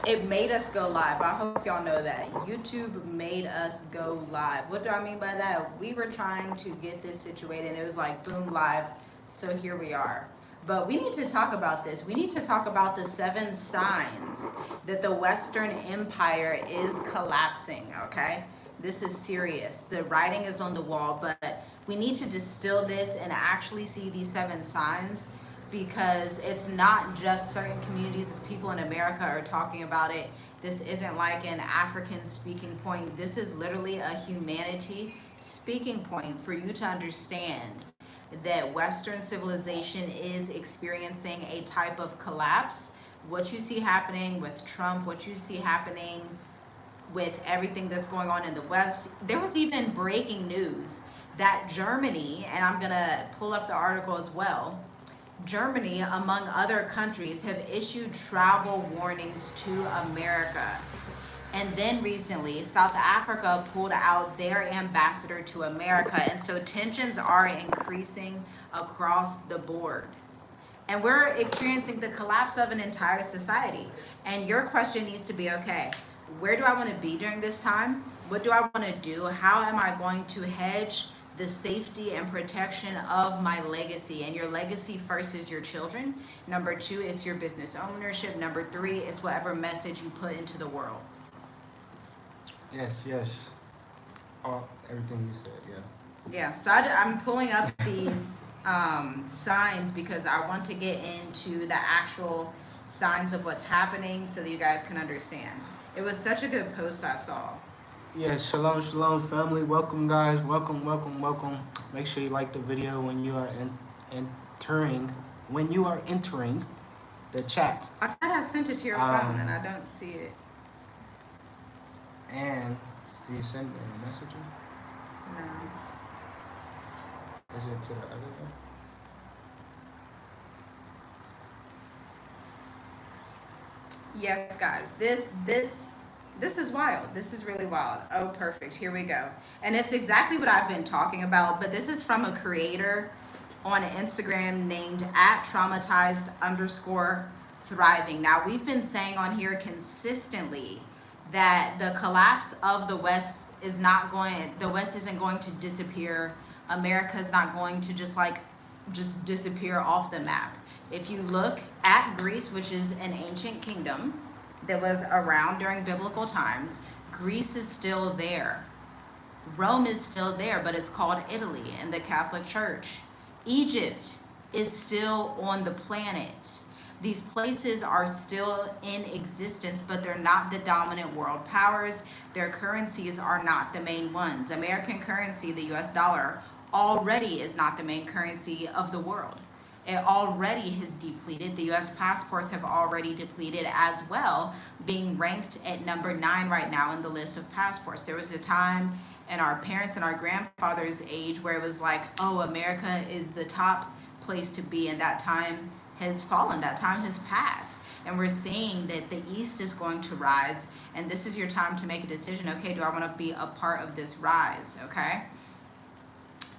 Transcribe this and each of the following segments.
It made us go live. I hope y'all know that. YouTube made us go live. What do I mean by that? We were trying to get this situated and it was like boom, live. So here we are. But we need to talk about this. We need to talk about the 7 signs that the Western Empire is collapsing, okay? This is serious. The writing is on the wall, but we need to distill this and actually see these 7 signs, because it's not just certain communities of people in America are talking about it. This isn't like an African speaking point. This is literally a humanity speaking point for you to understand that Western civilization is experiencing a type of collapse. What you see happening with Trump, what you see happening with everything that's going on in the West. There was even breaking news that Germany, and I'm gonna pull up the article as well, Germany, among other countries, have issued travel warnings to America. And then recently, South Africa pulled out their ambassador to America. And so tensions are increasing across the board. And we're experiencing the collapse of an entire society. And your question needs to be, okay, where do I want to be during this time? What do I want to do? How am I going to hedge the safety and protection of my legacy? And your legacy first is your children. Number 2 is your business ownership. Number 3 is whatever message you put into the world. Yes. Everything you said, yeah. Yeah, so I'm pulling up these signs because I want to get into the actual signs of what's happening so that you guys can understand. It was such a good post I saw. Yeah, shalom, family. Welcome, guys. Welcome. Make sure you like the video when you are entering the chat. I thought I sent it to your phone and I don't see it. And you send a messenger? No. Is it to the other one? Yes, guys. This is wild. This is really wild. Oh, perfect. Here we go. And it's exactly what I've been talking about, but this is from a creator on Instagram named @traumatized_thriving. Now, we've been saying on here consistently that the collapse of the West isn't going to disappear. America is not going to just disappear off the map. If you look at Greece, which is an ancient kingdom that was around during biblical times, Greece is still there. Rome is still there, but it's called Italy in the Catholic Church. Egypt is still on the planet. These places are still in existence, but they're not the dominant world powers. Their currencies are not the main ones. American currency, the US dollar, already is not the main currency of the world. It already has depleted. The US passports have already depleted as well, being ranked at number 9 right now in the list of passports. There was a time in our parents' and our grandfathers' age where it was like, oh, America is the top place to be, and that time has fallen, that time has passed. And we're seeing that the East is going to rise, and this is your time to make a decision. Okay, do I want to be a part of this rise? Okay.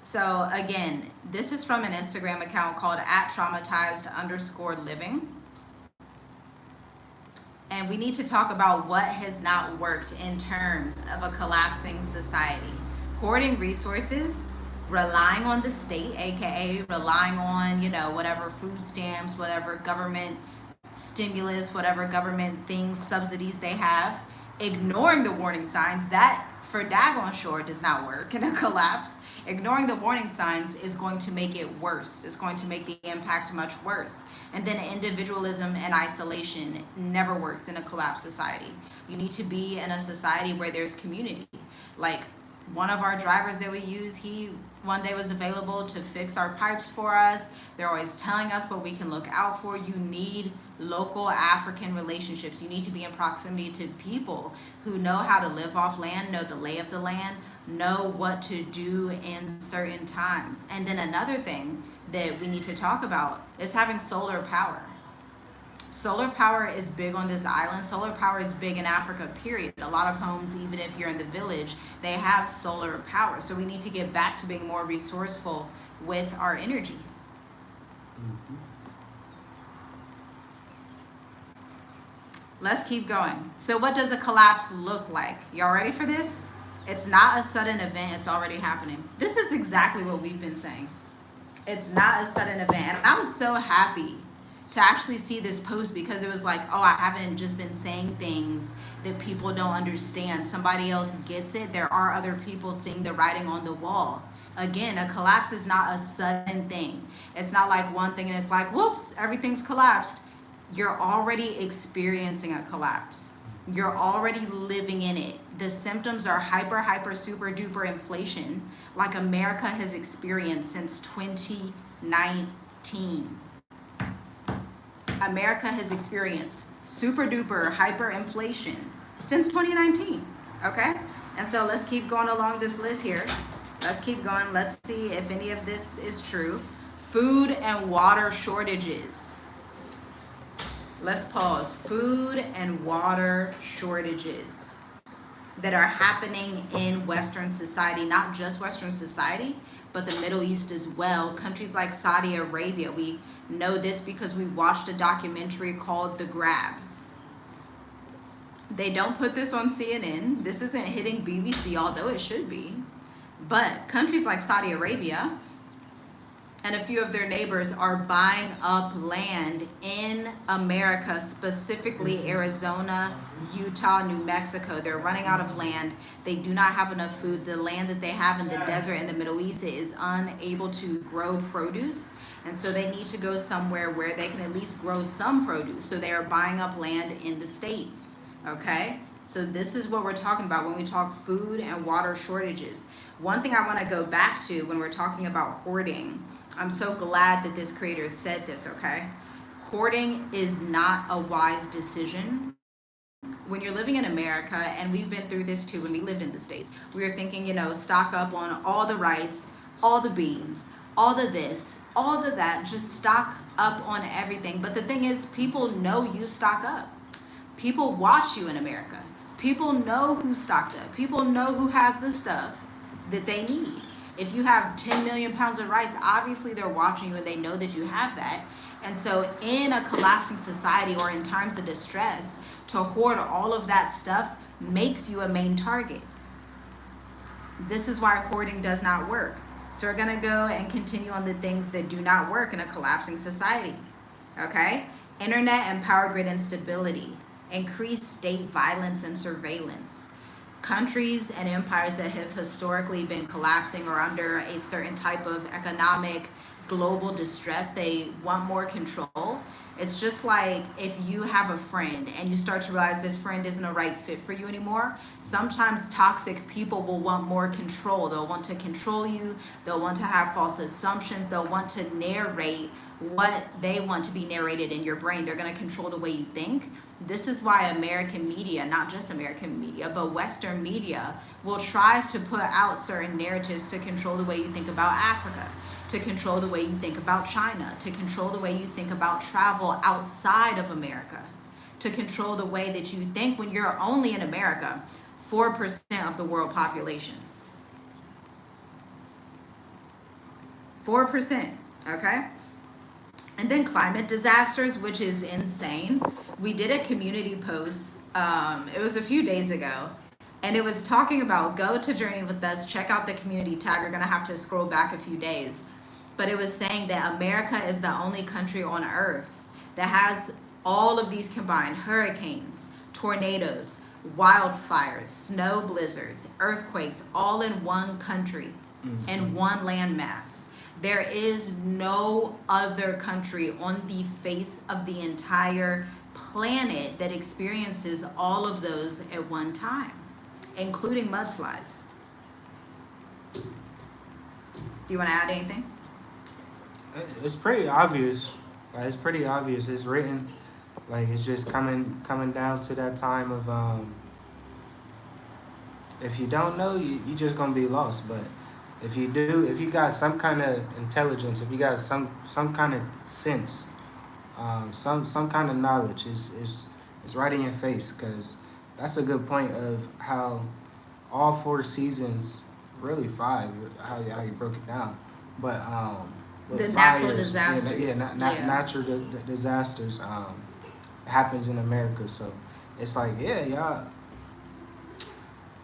So again, this is from an Instagram account called @traumatized_living. And we need to talk about what has not worked in terms of a collapsing society. Hoarding resources, relying on the state, aka relying on, whatever food stamps, whatever government stimulus, whatever government things, subsidies they have, ignoring the warning signs. That for daggone sure does not work in a collapse. Ignoring the warning signs is going to make it worse. It's going to make the impact much worse. And then individualism and isolation never works in a collapsed society. You need to be in a society where there's community. Like one of our drivers that we use, he one day was available to fix our pipes for us. They're always telling us what we can look out for. You need local African relationships. You need to be in proximity to people who know how to live off land, know the lay of the land, know what to do in certain times. And then another thing that we need to talk about is having solar power. Solar power is big on this island. Solar power is big in Africa, period. A lot of homes, even if you're in the village, they have solar power. So we need to get back to being more resourceful with our energy. Let's keep going. So what does a collapse look like? Y'all ready for this? It's not a sudden event, it's already happening. This is exactly what we've been saying. It's not a sudden event. And I'm so happy to actually see this post because it was like, oh, I haven't just been saying things that people don't understand. Somebody else gets it. There are other people seeing the writing on the wall. Again, a collapse is not a sudden thing. It's not like one thing and it's like, whoops, everything's collapsed. You're already experiencing a collapse. You're already living in it. The symptoms are hyper, super duper inflation, like America has experienced since 2019. America has experienced super duper hyperinflation since 2019. Okay? And so let's keep going along this list here. Let's keep going. Let's see if any of this is true. Food and water shortages. Let's pause. Food and water shortages that are happening in Western society, not just Western society, but the Middle East as well. Countries like Saudi Arabia, we know this because we watched a documentary called The Grab. They don't put this on CNN. This isn't hitting BBC, although it should be. But countries like Saudi Arabia and a few of their neighbors are buying up land in America, specifically Arizona, Utah, New Mexico. They're running out of land. They do not have enough food. The land that they have in the desert in the Middle East is unable to grow produce. And so they need to go somewhere where they can at least grow some produce. So they are buying up land in the States. Okay? So this is what we're talking about when we talk food and water shortages. One thing I want to go back to when we're talking about hoarding, I'm so glad that this creator said this, okay? Hoarding is not a wise decision. When you're living in America, and we've been through this too when we lived in the States, we were thinking, you know, stock up on all the rice, all the beans, all the this, all the that, just stock up on everything. But the thing is, people know you stock up. People watch you in America. People know who stocked up. People know who has the stuff that they need. If you have 10 million pounds of rice, obviously they're watching you and they know that you have that. And so in a collapsing society or in times of distress, to hoard all of that stuff makes you a main target. This is why hoarding does not work. So we're gonna go and continue on the things that do not work in a collapsing society. Okay? Internet and power grid instability, increased state violence and surveillance. Countries and empires that have historically been collapsing or under a certain type of economic global distress, they want more control. It's just like if you have a friend and you start to realize this friend isn't a right fit for you anymore, sometimes toxic people will want more control. They'll want to control you. They'll want to have false assumptions. They'll want to narrate what they want to be narrated in your brain. They're going to control the way you think. This is why American media, not just American media, but Western media will try to put out certain narratives to control the way you think about Africa, to control the way you think about China, to control the way you think about travel outside of America, to control the way that you think when you're only in America, 4% of the world population. 4%, okay? And then climate disasters, which is insane. We did a community post, it was a few days ago, and it was talking about go to Journey with Us, check out the community tab. You're gonna have to scroll back a few days. But it was saying that America is the only country on earth that has all of these combined: hurricanes, tornadoes, wildfires, snow blizzards, earthquakes, all in one country and one landmass. There is no other country on the face of the entire planet that experiences all of those at one time, including mudslides. Do you want to add anything? It's pretty obvious. It's pretty obvious. It's written. Like, it's just coming down to that time of if you don't know, you just gonna be lost. But if you do, if you got some kind of intelligence, if you got some kind of sense, some kind of knowledge, it's right in your face. Because that's a good point of how all 4 seasons, really 5, how you broke it down, but the fires, natural disasters. natural disasters happens in America. So It's like, yeah, y'all.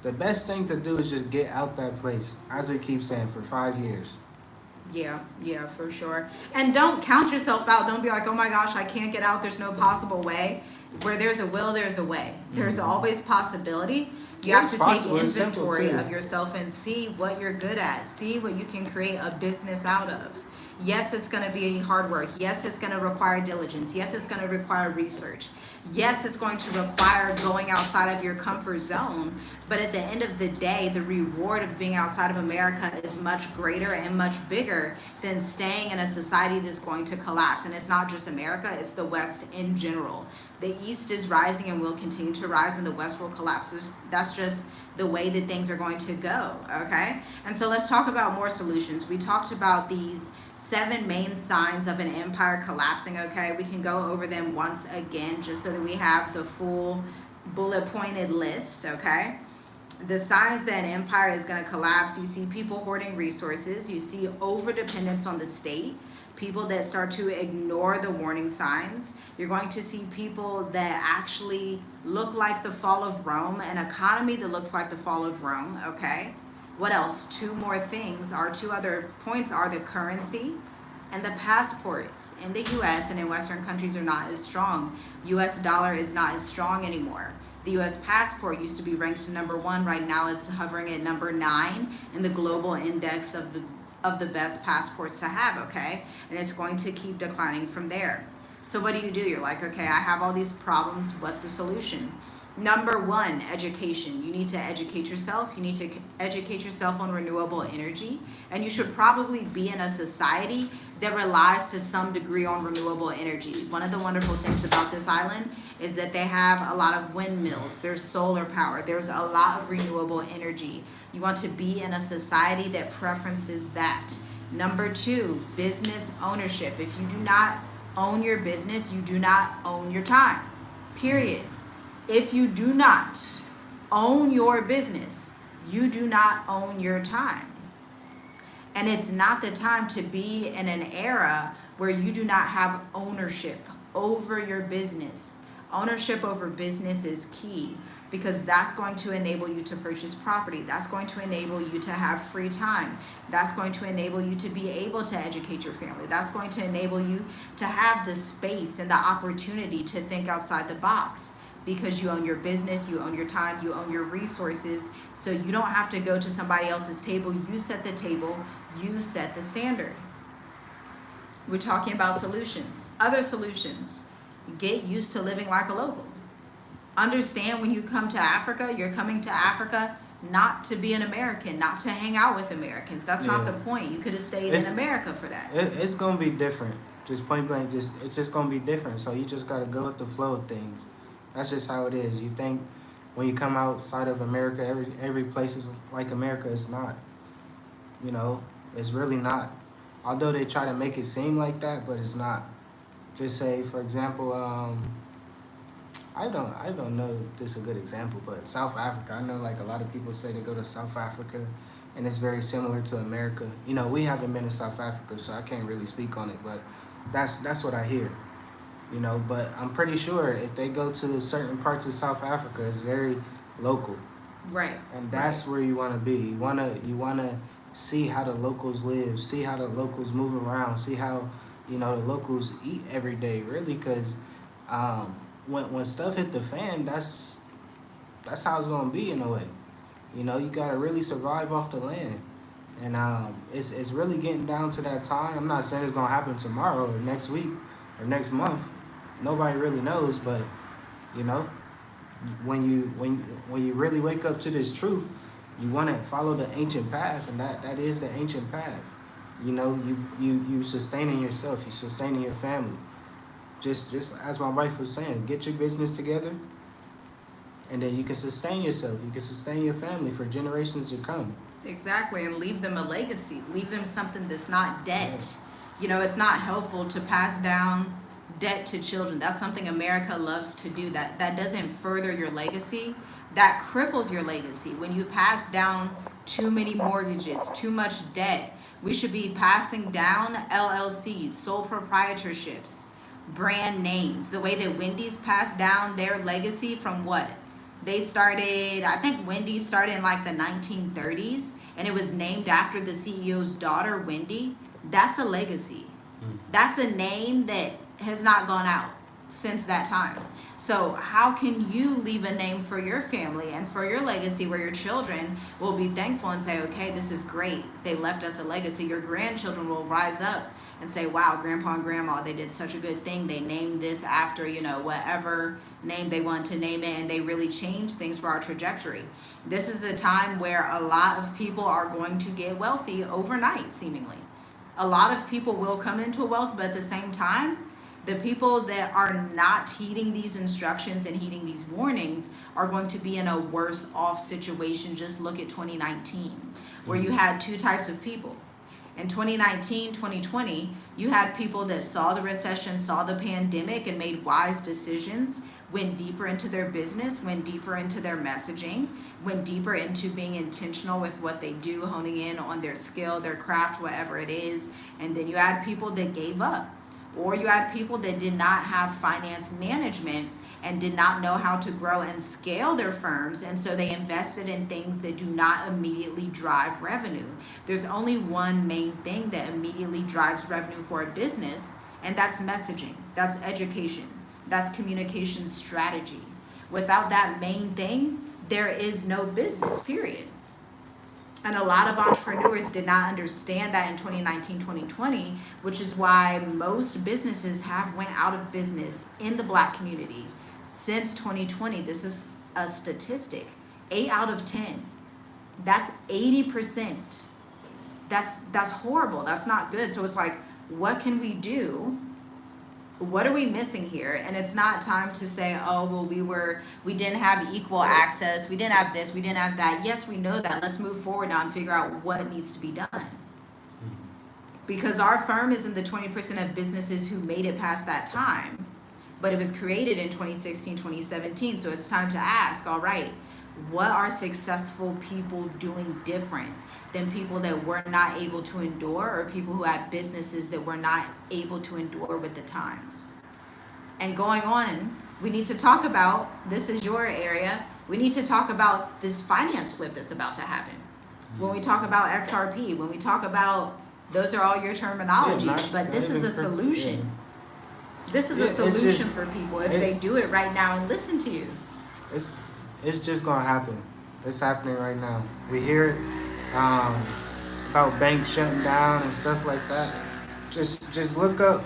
The best thing to do is just get out that place, as we keep saying, for 5 years. Yeah, yeah, for sure. And don't count yourself out. Don't be like, oh my gosh, I can't get out. There's no possible way. Where there's a will, there's a way. There's Mm-hmm. always possibility. You Yeah, have it's to take possible. It's simple inventory too. of yourself and see what you're good at. See what you can create a business out of. Yes, it's going to be hard work. Yes, it's going to require diligence. Yes, it's going to require research. Yes, it's going to require going outside of your comfort zone. But at the end of the day, the reward of being outside of America is much greater and much bigger than staying in a society that's going to collapse. And it's not just America, it's the West in general. The East is rising and will continue to rise, and the West will collapse. That's just the way that things are going to go, okay? And so let's talk about more solutions. We talked about these 7 main signs of an empire collapsing, okay? We can go over them once again just so that we have the full bullet pointed list, okay? The signs that an empire is going to collapse: you see people hoarding resources, you see over dependence on the state, people that start to ignore the warning signs. You're going to see people that actually look like the fall of Rome, an economy that looks like the fall of Rome, okay? What else? 2 more things. Our 2 other points are the currency and the passports in the US and in Western countries are not as strong. US dollar is not as strong anymore. The US passport used to be ranked number 1. Right now it's hovering at number 9 in the global index of the best passports to have, okay? And it's going to keep declining from there. So what do? You're like, okay, I have all these problems. What's the solution? Number 1, education. You need to educate yourself. You need to educate yourself on renewable energy. And you should probably be in a society that relies to some degree on renewable energy. One of the wonderful things about this island is that they have a lot of windmills. There's solar power. There's a lot of renewable energy. You want to be in a society that preferences that. Number 2, business ownership. If you do not own your business, you do not own your time. Period. If you do not own your business, you do not own your time. And it's not the time to be in an era where you do not have ownership over your business. Ownership over business is key because that's going to enable you to purchase property. That's going to enable you to have free time. That's going to enable you to be able to educate your family. That's going to enable you to have the space and the opportunity to think outside the box, because you own your business, you own your time, you own your resources. So you don't have to go to somebody else's table. You set the table, you set the standard. We're talking about solutions. Other solutions: get used to living like a local. Understand when you come to Africa, you're coming to Africa not to be an American, not to hang out with Americans. That's not the point. You could have stayed in America for that. It's gonna be different. Just point blank. It's just gonna be different. So you just gotta go with the flow of things. That's just how it is. You think when you come outside of America, every place is like America. It's not. You know, it's really not. Although they try to make it seem like that, but it's not. Just say, for example, I don't know if this is a good example, but South Africa. I know like a lot of people say they go to South Africa, and it's very similar to America. You know, we haven't been to South Africa, so I can't really speak on it, but that's what I hear. You know, but I'm pretty sure if they go to certain parts of South Africa, it's very local. Right. And that's where you want to be. You wanna see how the locals live, see how the locals move around, see how the locals eat every day. Really, because when stuff hit the fan, that's how it's gonna be in a way. You gotta really survive off the land, and it's really getting down to that time. I'm not saying it's gonna happen tomorrow or next week or next month. Nobody really knows, but you know, when you really wake up to this truth, you want to follow the ancient path, and that is the ancient path. You sustaining yourself, you sustaining your family. Just as my wife was saying, get your business together, and then you can sustain yourself. You can sustain your family for generations to come. Exactly, and leave them a legacy. Leave them something that's not debt. Yeah. It's not helpful to pass down debt to children. That's something America loves to do. That doesn't further your legacy. That cripples your legacy. When you pass down too many mortgages, too much debt, we should be passing down LLCs, sole proprietorships, brand names. The way that Wendy's passed down their legacy from what? They started, I think Wendy's started in like the 1930s, and it was named after the CEO's daughter, Wendy. That's a legacy. That's a name that has not gone out since that time. So how can you leave a name for your family and for your legacy where your children will be thankful and say, okay, this is great. They left us a legacy. Your grandchildren will rise up and say, wow, grandpa and grandma, they did such a good thing. They named this after, whatever name they want to name it, and they really changed things for our trajectory. This is the time where a lot of people are going to get wealthy overnight, seemingly. A lot of people will come into wealth, but at the same time, the people that are not heeding these instructions and heeding these warnings are going to be in a worse off situation. Just look at 2019, where you had two types of people. In 2019, 2020, you had people that saw the recession, saw the pandemic, and made wise decisions, went deeper into their business, went deeper into their messaging, went deeper into being intentional with what they do, honing in on their skill, their craft, whatever it is. And then you had people that gave up. Or you had people that did not have finance management and did not know how to grow and scale their firms, and so they invested in things that do not immediately drive revenue. There's only one main thing that immediately drives revenue for a business, and that's messaging, that's education, that's communication strategy. Without that main thing, there is no business, period. And a lot of entrepreneurs did not understand that in 2019, 2020, which is why most businesses have went out of business in the Black community since 2020. This is a statistic. 8 out of 10. That's 80%. That's horrible. That's not good. So it's like, what can we do? What are we missing here? And it's not time to say, oh, well, we didn't have equal access, we didn't have this, we didn't have that. Yes, we know that. Let's move forward now and figure out what needs to be done. Because our firm is in the 20% of businesses who made it past that time, but it was created in 2016, 2017. So it's time to ask, all right, what are successful people doing different than people that were not able to endure, or people who had businesses that were not able to endure with the times? And going on, we need to talk about, this is your area, we need to talk about this finance flip that's about to happen. When we talk about XRP, when we talk about, those are all your terminologies, but this is a solution. This is a solution for people if they do it right now and listen to you. It's just gonna happen. It's happening right now. We hear it about banks shutting down and stuff like that. Just look up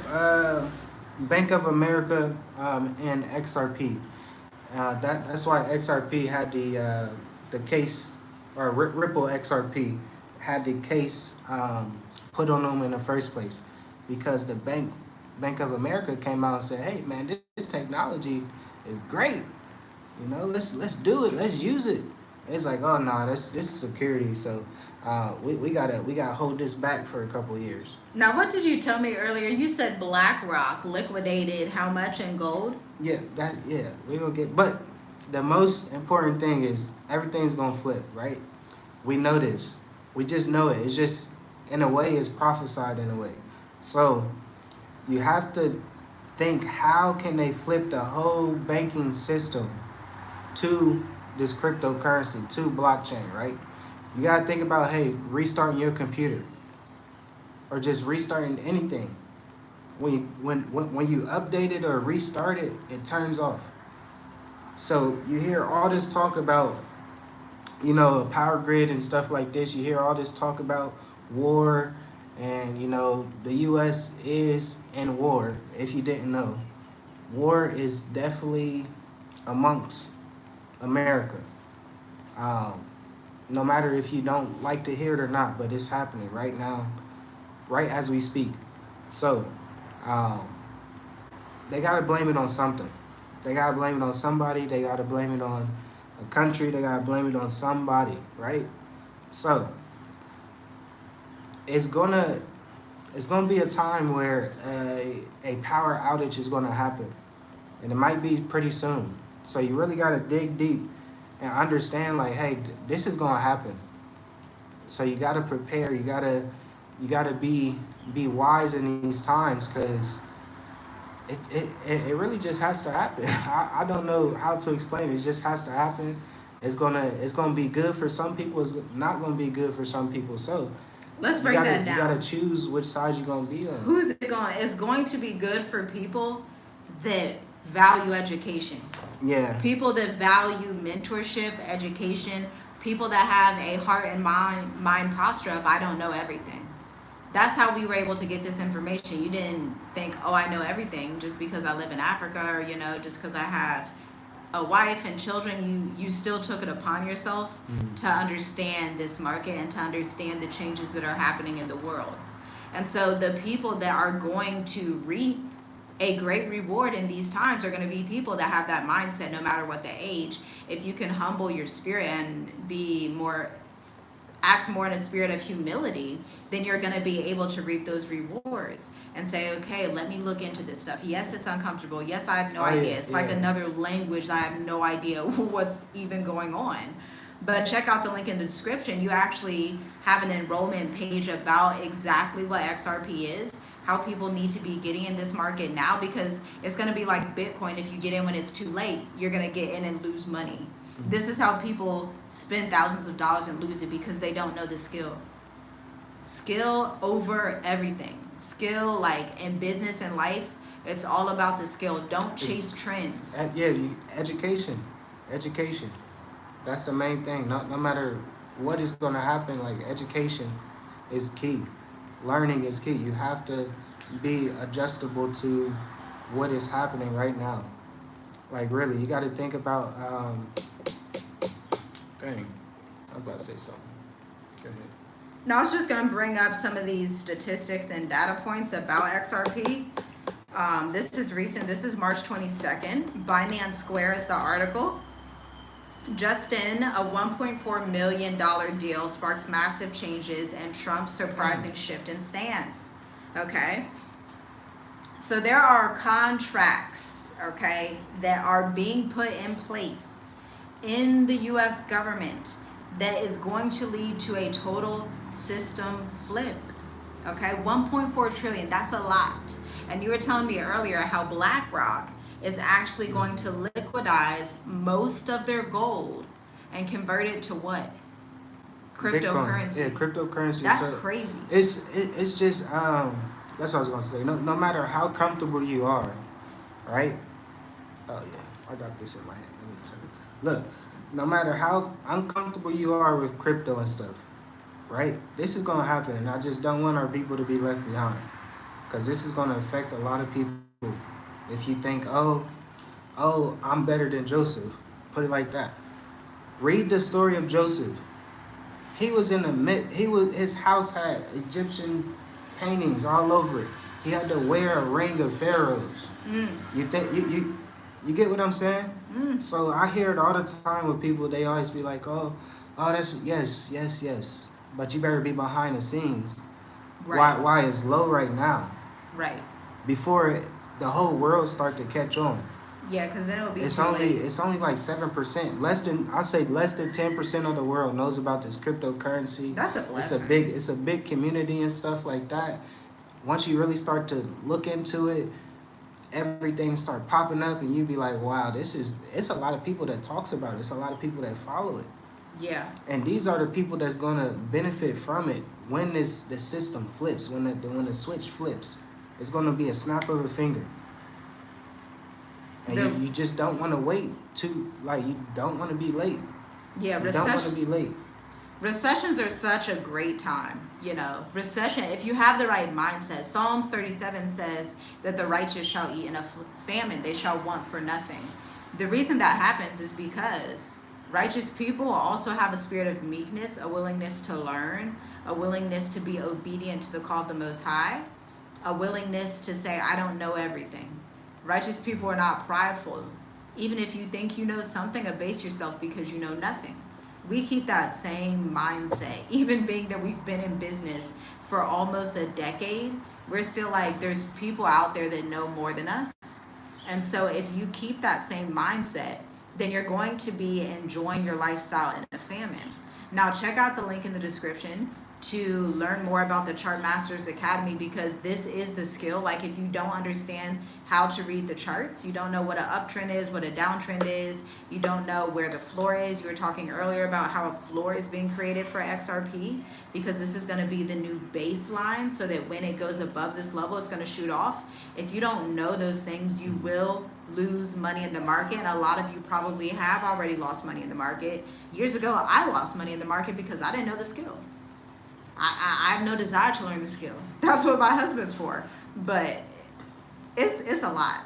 Bank of America and XRP. That's why XRP had the case, or Ripple XRP had the case put on them in the first place, because the Bank of America came out and said, hey man, this technology is great. Let's do it. Let's use it. It's like, oh no, this is security. So we gotta hold this back for a couple of years. Now, what did you tell me earlier? You said BlackRock liquidated how much in gold? Yeah, we gonna get. But the most important thing is everything's gonna flip, right? We know this. We just know it. It's just, in a way, it's prophesied in a way. So you have to think, how can they flip the whole banking system to this cryptocurrency, to blockchain, right? You gotta think about, hey, restarting your computer, or just restarting anything. When you update it or restart it, it turns off. So you hear all this talk about, a power grid and stuff like this. You hear all this talk about war, and the U.S. is in war. If you didn't know, war is definitely amongst America. No matter if you don't like to hear it or not, but it's happening right now, right as we speak. So they gotta blame it on something. They gotta blame it on somebody. They gotta blame it on a country. They gotta blame it on somebody, right? So it's gonna be a time where a power outage is gonna happen, and it might be pretty soon. So you really gotta dig deep and understand, like, hey, this is gonna happen. So you gotta prepare. You gotta be wise in these times, because it really just has to happen. I don't know how to explain it. It just has to happen. It's gonna be good for some people. It's not gonna be good for some people. So Let's you break gotta that you gotta down. choose which side you're gonna be on. Who's it going? It's going to be good for people that value education, Yeah. people that value mentorship, education, people that have a heart and mind posture of I don't know everything. That's how we were able to get this information. You didn't think, oh, I know everything just because I live in Africa, or just because I have a wife and children. You still took it upon yourself Mm. to understand this market and to understand the changes that are happening in the world. And so the people that are going to reap a great reward in these times are going to be people that have that mindset no matter what the age. If you can humble your spirit and be more act more in a spirit of humility, then you're going to be able to reap those rewards and say, okay, let me look into this stuff. Yes, it's uncomfortable. Yes, I have no Oh yeah, idea. It's like yeah. another language. I have no idea what's even going on. But check out the link in the description. You actually have an enrollment page about exactly what XRP is, how people need to be getting in this market now, because it's going to be like Bitcoin. If you get in when it's too late, you're going to get in and lose money. This is how people spend thousands of dollars and lose it, because they don't know the skill. Skill over everything. Skill, like in business and life, it's all about the skill. Don't chase trends. Yeah, education, education. That's the main thing. No matter what is gonna happen, like education is key. Learning is key. You have to be adjustable to what is happening right now. Like really, you got to think about. Dang, I was about to say something. Go ahead. Now, I was just going to bring up some of these statistics and data points about XRP. This is recent. This is March 22nd. Binance Square is the article. Just in, a $1.4 million deal sparks massive changes and Trump's surprising shift in stance. Okay? So there are contracts, okay, that are being put in place in the US government that is going to lead to a total system flip. Okay? 1.4 trillion, that's a lot. And you were telling me earlier how BlackRock is actually going to liquidize most of their gold and convert it to what? Bitcoin. Cryptocurrency. Yeah, cryptocurrency. That's So crazy. it's just that's what I was gonna say. No matter how comfortable you are, right? Oh yeah, I got this in my hand. Let me turn it. Look, no matter how uncomfortable you are with crypto and stuff, right? This is gonna happen, and I just don't want our people to be left behind, because this is gonna affect a lot of people. If you think, oh, I'm better than Joseph, put it like that. Read the story of Joseph. He was in the mid. His house had Egyptian paintings all over it. He had to wear a ring of pharaohs. Mm. You think you get what I'm saying? Mm. So I hear it all the time with people. They always be like, oh, that's yes. But you better be behind the scenes. Right. Why it's low right now? Right. Before the whole world start to catch on. Yeah, because then it'll be It's too only late. it's only like 7%. Less than 10% of the world knows about this cryptocurrency. That's a It's blessing. it's a big community and stuff like that. Once you really start to look into it, everything start popping up, and you be like, wow, it's a lot of people that talks about it. It's a lot of people that follow it. Yeah. And these are the people that's gonna benefit from it when the system flips, when the switch flips. It's gonna be a snap of a finger. And you just don't want to wait you don't want to be late. Yeah, You don't want to be late. recessions are such a great time. Recession, if you have the right mindset. Psalms 37 says that the righteous shall eat in a famine, they shall want for nothing. The reason that happens is because righteous people also have a spirit of meekness, a willingness to learn, a willingness to be obedient to the call of the Most High, a willingness to say, I don't know everything. Righteous people are not prideful. Even if you think you know something, abase yourself because you know nothing. We keep that same mindset. Even being that we've been in business for almost a decade, we're still like, there's people out there that know more than us. And so if you keep that same mindset, then you're going to be enjoying your lifestyle in a famine. Now, check out the link in the description. to learn more about the Chart Masters Academy, because this is the skill. Like, if you don't understand how to read the charts, you don't know what an uptrend is, what a downtrend is, you don't know where the floor is. You were talking earlier about how a floor is being created for XRP, because this is going to be the new baseline, so that when it goes above this level, it's going to shoot off. If you don't know those things, you will lose money in the market. And a lot of you probably have already lost money in the market. Years ago, I lost money in the market because I didn't know the skill. I have no desire to learn the skill. That's what my husband's for. But it's a lot.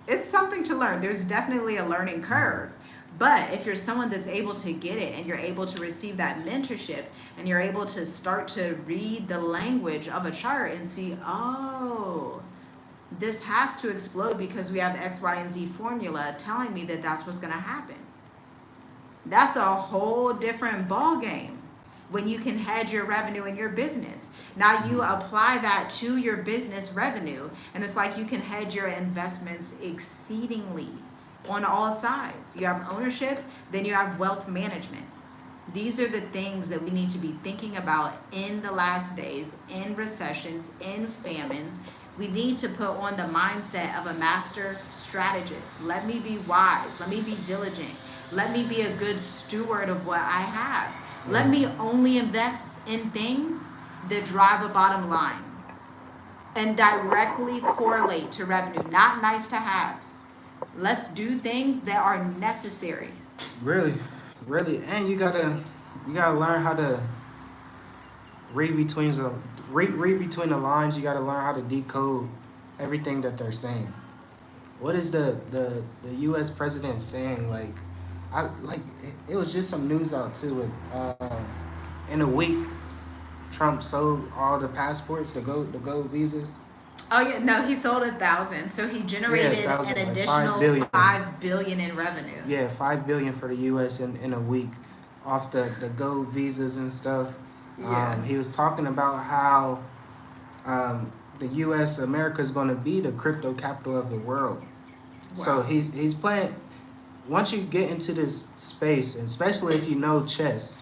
It's something to learn. There's definitely a learning curve. But if you're someone that's able to get it, and you're able to receive that mentorship, and you're able to start to read the language of a chart and see, oh, this has to explode because we have X, Y, and Z formula telling me that that's what's going to happen. That's a whole different ball game when you can hedge your revenue in your business. Now you apply that to your business revenue, and it's like you can hedge your investments exceedingly on all sides. You have ownership, then you have wealth management. These are the things that we need to be thinking about in the last days, in recessions, in famines. We need to put on the mindset of a master strategist. Let me be wise. Let me be diligent. Let me be a good steward of what I have. Let me only invest in things that drive a bottom line and directly correlate to revenue, not nice to haves. Let's do things that are necessary. Really, really, and you gotta learn how to read between the lines. You gotta learn how to decode everything that they're saying. What is the U.S. president saying? It was just some news out too. In a week, Trump sold all the passports, the gold visas. Oh yeah, no, he sold 1,000, so he generated an additional $5 billion in revenue. Yeah, $5 billion for the U.S. in a week, off the gold visas and stuff. Yeah. He was talking about how the U.S. America is going to be the crypto capital of the world. Wow. So he's playing. Once you get into this space, and especially if you know chess,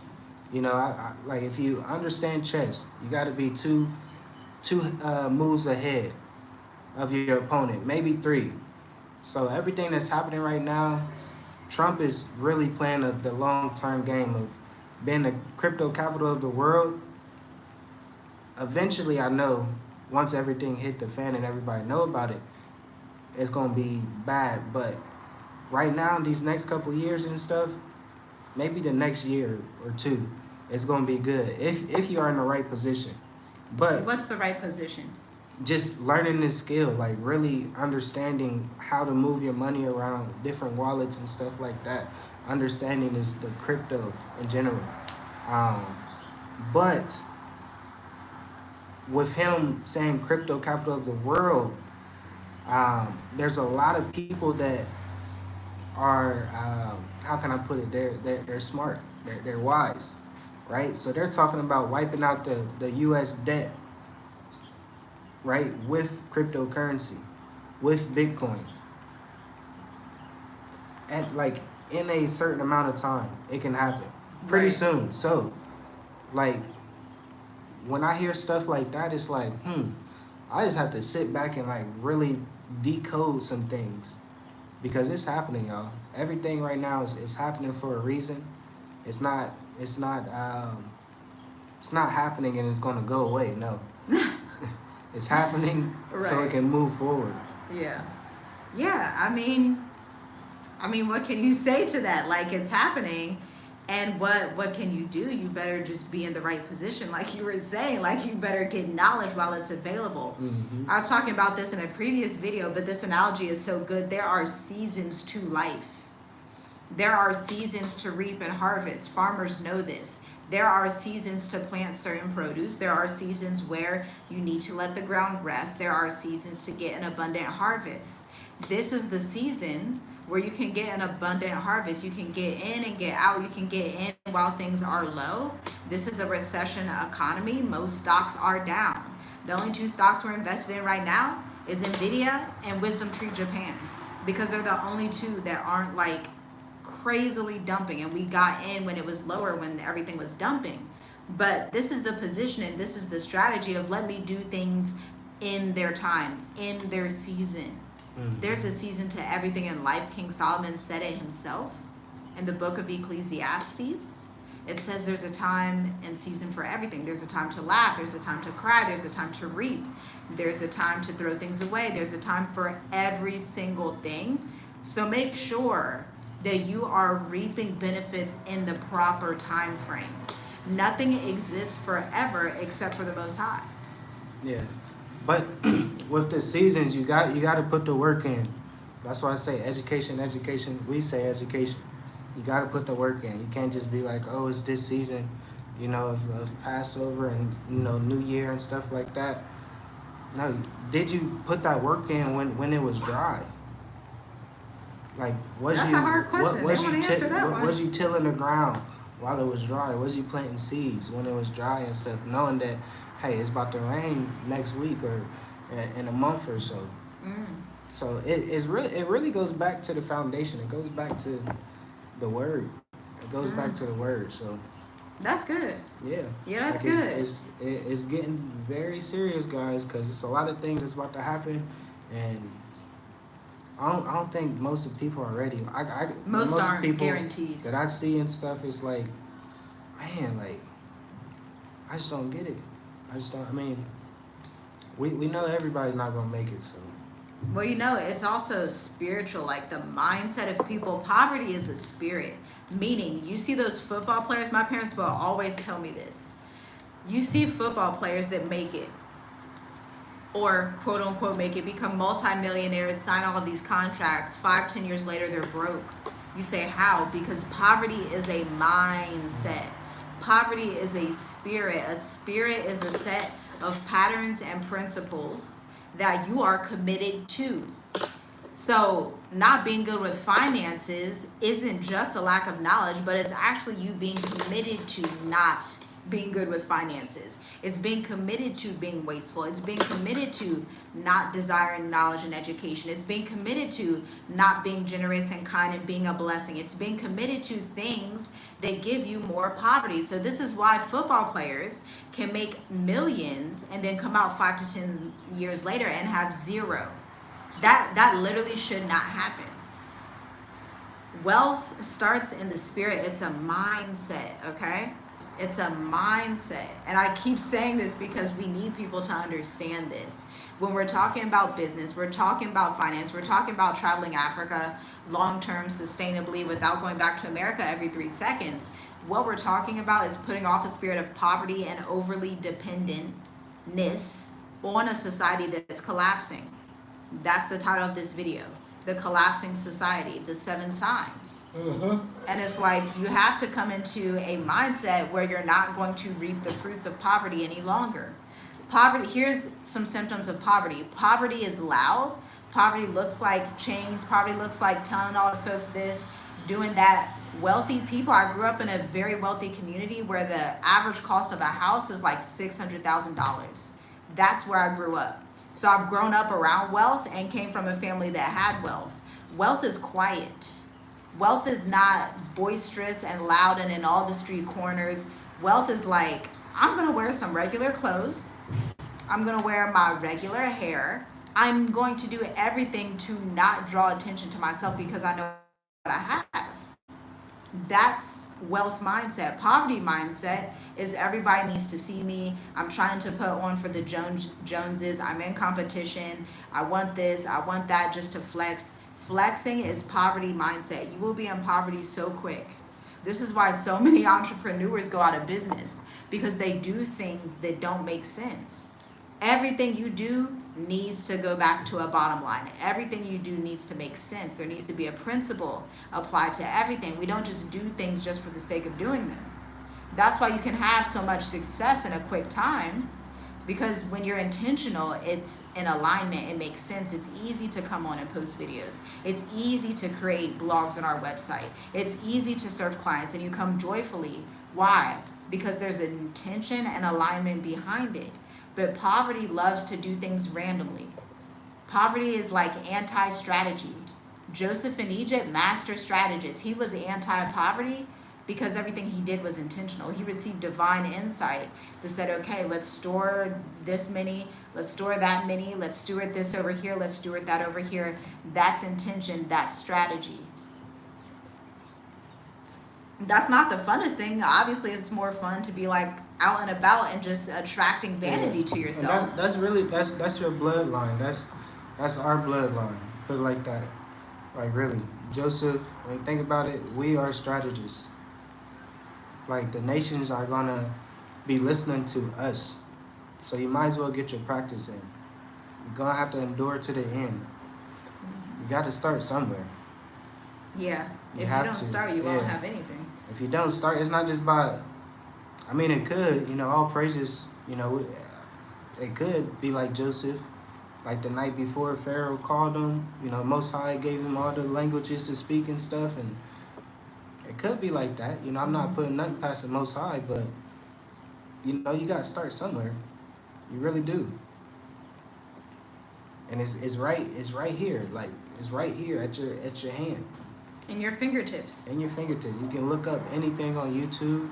like if you understand chess, you got to be two moves ahead of your opponent, maybe 3. So everything that's happening right now, Trump is really playing the long-term game of being the crypto capital of the world. Eventually, I know once everything hit the fan and everybody know about it, it's gonna be bad. But right now, these next couple years and stuff, maybe the next year or 2, it's gonna be good if you are in the right position. But what's the right position? Just learning this skill, like really understanding how to move your money around different wallets and stuff like that. Understanding the crypto in general. But with him saying crypto capital of the world, there's a lot of people that are how can I put it? They're smart. They're wise, right? So they're talking about wiping out the U.S. debt, right, with cryptocurrency, with Bitcoin, and like in a certain amount of time, it can happen pretty soon. So, like, when I hear stuff like that, it's like, I just have to sit back and like really decode some things, because it's happening, y'all. Everything right now is happening for a reason. It's not happening and it's gonna go away. No. It's happening so it can move forward. Yeah. I mean, what can you say to that? Like, it's happening, and what can you do? You better just be in the right position, like you were saying. Like, you better get knowledge while it's available. Mm-hmm. I was talking about this in a previous video, but this analogy is so good. There are seasons to life. There are seasons to reap and harvest. Farmers know this. There are seasons to plant certain produce. There are seasons where you need to let the ground rest. There are seasons to get an abundant harvest. This is the season where you can get an abundant harvest. You can get in and get out. You can get in while things are low. This is a recession economy. Most stocks are down. The only 2 stocks we're invested in right now is Nvidia and Wisdom Tree Japan, because they're the only 2 that aren't like crazily dumping, and we got in when it was lower, when everything was dumping. But this is the positioning, this is the strategy of let me do things in their time, in their season. There's a season to everything in life. King Solomon said it himself in the book of Ecclesiastes. It says there's a time and season for everything. There's a time to laugh, there's a time to cry, there's a time to reap, there's a time to throw things away, there's a time for every single thing. So make sure that you are reaping benefits in the proper time frame. Nothing exists forever except for the Most High. Yeah, but with the seasons, you got to put the work in. That's why I say education. We say education. You got to put the work in. You can't just be like, oh, it's this season, of Passover and New Year and stuff like that. No, did you put that work in when it was dry? Like, That's a hard question. Was you tilling the ground while it was dry? Was you planting seeds when it was dry and stuff, knowing that, hey, it's about to rain next week or in a month or so? So it really goes back to the foundation. It goes back to the word. It goes back to the word. So that's good. Yeah, that's good. It's getting very serious, guys, because it's a lot of things that's about to happen, and I don't think most of the people are ready. Most aren't people guaranteed that I see and stuff. It's like, man, like I just don't get it. I just don't. I mean, we know everybody's not gonna make it, so. Well, it's also spiritual. Like the mindset of people, poverty is a spirit. Meaning, you see those football players. My parents will always tell me this. You see football players that make it, or quote unquote make it, become multimillionaires, sign all of these contracts. 5-10 years later, they're broke. You say how? Because poverty is a mindset. Poverty is a spirit. A spirit is a set of patterns and principles that you are committed to. So not being good with finances isn't just a lack of knowledge, but it's actually you being committed to not being good with finances. It's being committed to being wasteful. It's being committed to not desiring knowledge and education. It's being committed to not being generous and kind and being a blessing. It's being committed to things that give you more poverty. So this is why football players can make millions and then come out 5 to 10 years later and have zero. That literally should not happen. Wealth starts in the spirit. It's a mindset, okay? It's a mindset. And I keep saying this because we need people to understand this. When we're talking about business, we're talking about finance, we're talking about traveling Africa long-term sustainably without going back to America every 3 seconds. What we're talking about is putting off a spirit of poverty and overly dependentness on a society that's collapsing. That's the title of this video. The collapsing society, the 7 signs. And it's like you have to come into a mindset where you're not going to reap the fruits of poverty any longer. Poverty, here's some symptoms of poverty. Poverty is loud. Poverty looks like chains. Poverty looks like telling all the folks this, doing that. Wealthy people, I grew up in a very wealthy community where the average cost of a house is like $600,000. That's where I grew up. So I've grown up around wealth and came from a family that had wealth. Wealth is quiet. Wealth is not boisterous and loud and in all the street corners. Wealth is like, I'm going to wear some regular clothes. I'm going to wear my regular hair. I'm going to do everything to not draw attention to myself because I know what I have. That's wealth mindset. Poverty mindset is everybody needs to see me. I'm trying to put on for the Joneses. I'm in competition. I want this. I want that just to flex. Flexing is poverty mindset. You will be in poverty so quick. This is why so many entrepreneurs go out of business, because they do things that don't make sense. Everything you do needs to go back to a bottom line. Everything you do needs to make sense. There needs to be a principle applied to everything. We don't just do things just for the sake of doing them. That's why you can have so much success in a quick time, because when you're intentional, it's in alignment. It makes sense. It's easy to come on and post videos. It's easy to create blogs on our website. It's easy to serve clients, and you come joyfully. Why? Because there's an intention and alignment behind it. But poverty loves to do things randomly. Poverty is like anti-strategy. Joseph in Egypt, master strategist. He was anti-poverty, because everything he did was intentional. He received divine insight that said, okay, let's store this many, let's store that many, let's steward this over here, let's steward that over here. That's intention, that's strategy. That's not the funnest thing. Obviously, it's more fun to be like out and about and just attracting vanity to yourself. And that's really that's your bloodline. That's our bloodline. Put it like that. Like really, Joseph. When you think about it, we are strategists. Like the nations are gonna be listening to us, so you might as well get your practice in. You're gonna have to endure to the end. You got to start somewhere. Yeah. You If have you don't to. start, you Yeah. won't have anything. If you don't start, it's not just by. I mean, it could. All praises. It could be like Joseph. Like the night before Pharaoh called him, Most High gave him all the languages to speak and stuff, and it could be like that. I'm not putting nothing past the Most High, but you gotta start somewhere. You really do. And it's right here, like it's right here at your hand, In your fingertips. in your fingertip. You can look up anything on YouTube.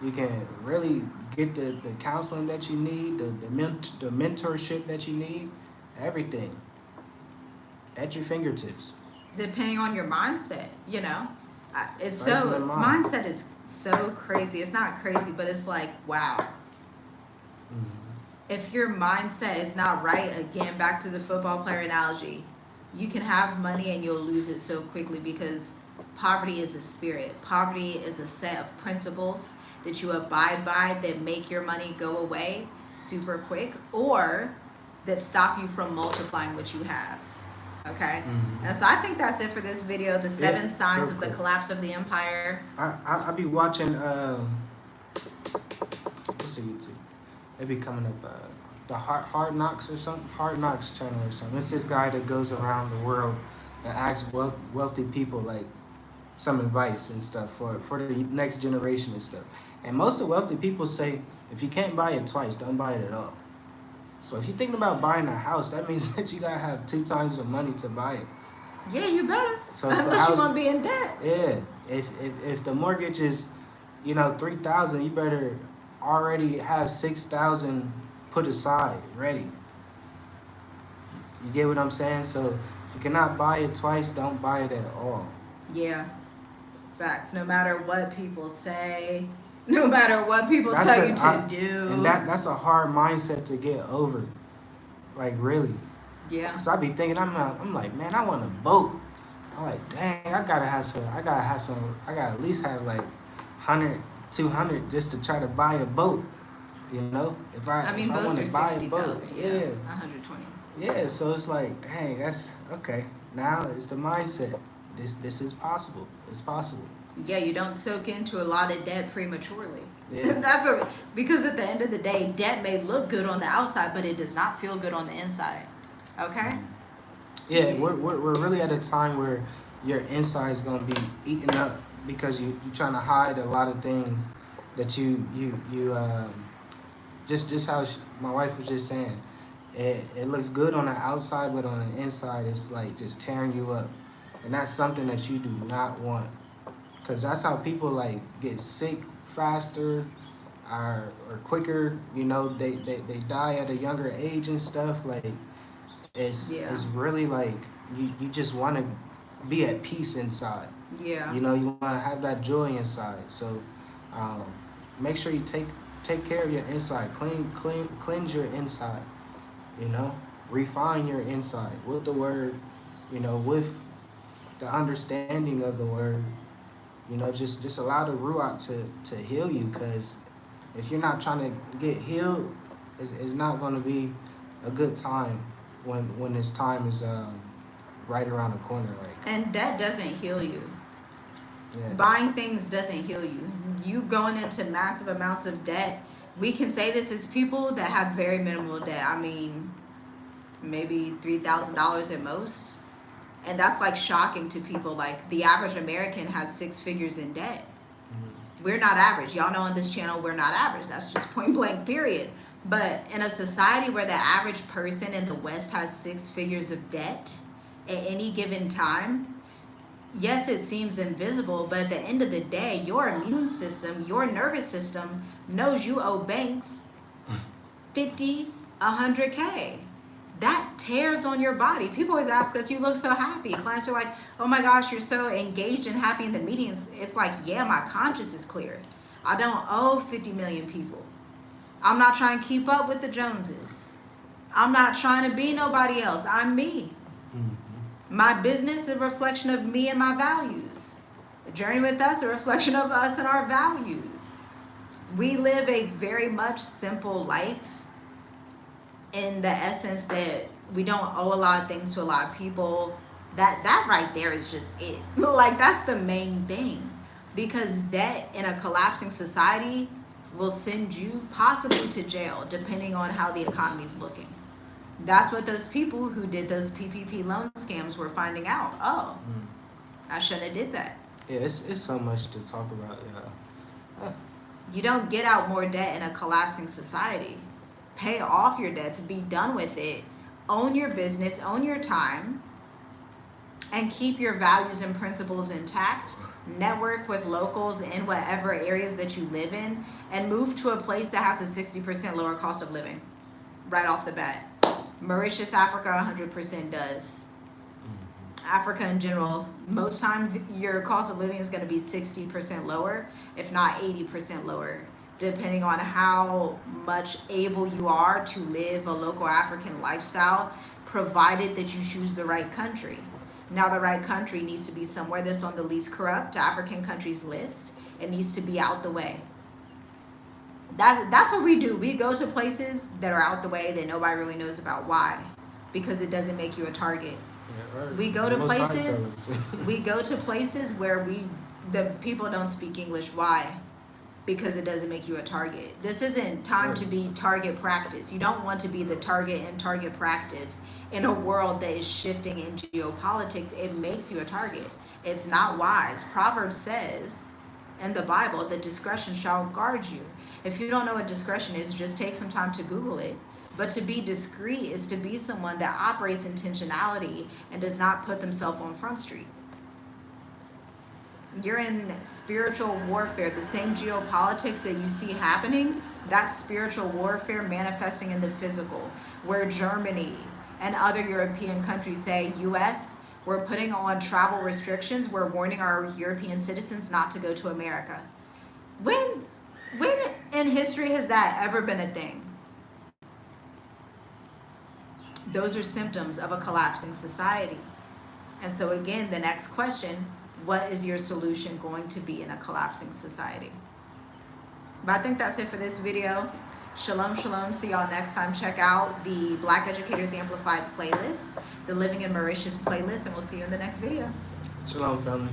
You can really get the counseling that you need, the mentorship that you need. Everything at your fingertips. Depending on your mindset, It's Starts in so, the mind. mindset is so crazy. It's not crazy, but it's like, wow. If your mindset is not right, again, back to the football player analogy, you can have money and you'll lose it so quickly because poverty is a spirit. Poverty is a set of principles that you abide by that make your money go away super quick, or that stop you from multiplying what you have. Okay? And so I think that's it for this video. The 7 signs of the collapse of the empire. I be watching what's the YouTube? They be coming up the Hard Knocks or something. Hard Knocks channel or something. It's this guy that goes around the world that asks wealthy people like some advice and stuff for the next generation and stuff. And most of the wealthy people say, if you can't buy it twice, don't buy it at all. So if you're thinking about buying a house, that means that you gotta have 2 times the money to buy it. Yeah, you better. So Unless you want to be in debt. Yeah, if the mortgage is, $3,000, you better already have $6,000 put aside, ready. You get what I'm saying? So if you cannot buy it twice, don't buy it at all. Yeah, facts. No matter what people say, no matter what people tell you to do. And that's a hard mindset to get over. Like really. Yeah. Cause I be thinking, I'm like, man, I want a boat. I'm like, dang, I gotta at least have like 100, 200 just to try to buy a boat. If I boats want are to buy a 60,000. boat, Yeah. 120. yeah. So it's like, dang, that's okay. Now it's the mindset. This is possible. It's possible. Yeah, you don't soak into a lot of debt prematurely. Yeah. Because at the end of the day, debt may look good on the outside, but it does not feel good on the inside. Okay? Yeah, we're really at a time where your inside is gonna be eaten up because you're trying to hide a lot of things that you just how my wife was just saying. It looks good on the outside, but on the inside, it's like just tearing you up, and that's something that you do not want. Cause that's how people like get sick faster, or quicker. They die at a younger age and stuff. Like it's really like you just want to be at peace inside. Yeah. You want to have that joy inside. So make sure you take care of your inside. Cleanse your inside. Refine your inside with the word. With the understanding of the word. Just allow the Ruach to heal you, because if you're not trying to get healed, it's not going to be a good time when this time is right around the corner. And debt doesn't heal you. Yeah. Buying things doesn't heal you. You going into massive amounts of debt. We can say this as people that have very minimal debt. I mean, maybe $3,000 at most. And that's like shocking to people. Like the average American has 6 figures in debt. We're not average. Y'all know on this channel we're not average. That's just point blank period. But in a society where the average person in the West has 6 figures of debt at any given time, Yes, it seems invisible, but at the end of the day, your immune system, your nervous system knows you owe banks 50, 100K. That tears on your body. People always ask us, you look so happy. Clients are like, oh my gosh, you're so engaged and happy in the meetings. It's like, yeah, my conscience is clear. I don't owe 50 million people. I'm not trying to keep up with the Joneses. I'm not trying to be nobody else. I'm me. My business is a reflection of me and my values. The journey with us is a reflection of us and our values. We live a very much simple life in the essence that we don't owe a lot of things to a lot of people. That right there is just it. Like, that's the main thing. Because debt in a collapsing society will send you possibly to jail, depending on how the economy is looking. That's what those people who did those PPP loan scams were finding out. Oh, I shouldn't have did that. Yeah, it's so much to talk about. Yeah. You don't get out more debt in a collapsing society. Pay off your debts, be done with it, own your business, own your time, and keep your values and principles intact. Network with locals in whatever areas that you live in, and move to a place that has a 60% lower cost of living right off the bat. Mauritius, Africa, 100% does. Africa in general, most times your cost of living is going to be 60% lower, if not 80% lower, depending on how much able you are to live a local African lifestyle, provided that you choose the right country. Now, the right country needs to be somewhere that's on the least corrupt African countries list. It needs to be out the way. That's what we do. We go to places that are out the way that nobody really knows about. Why? Because it doesn't make you a target. Yeah, right. We go to places we go to places where the people don't speak English. Why? Because it doesn't make you a target. This isn't time to be target practice. You don't want to be the target in target practice in a world that is shifting in geopolitics. It makes you a target. It's not wise. Proverbs says in the Bible that discretion shall guard you. If you don't know what discretion is, just take some time to Google it. But to be discreet is to be someone that operates intentionality and does not put themselves on Front Street. You're in spiritual warfare. The same geopolitics that you see happening, that's spiritual warfare manifesting in the physical, where Germany and other European countries say, US, we're putting on travel restrictions. We're warning our European citizens not to go to America. When in history has that ever been a thing? Those are symptoms of a collapsing society. And so again, the next question, what is your solution going to be in a collapsing society? But I think that's it for this video. Shalom, shalom. See y'all next time. Check out the Black Educators Amplified playlist, the Living in Mauritius playlist, and we'll see you in the next video. Shalom, family.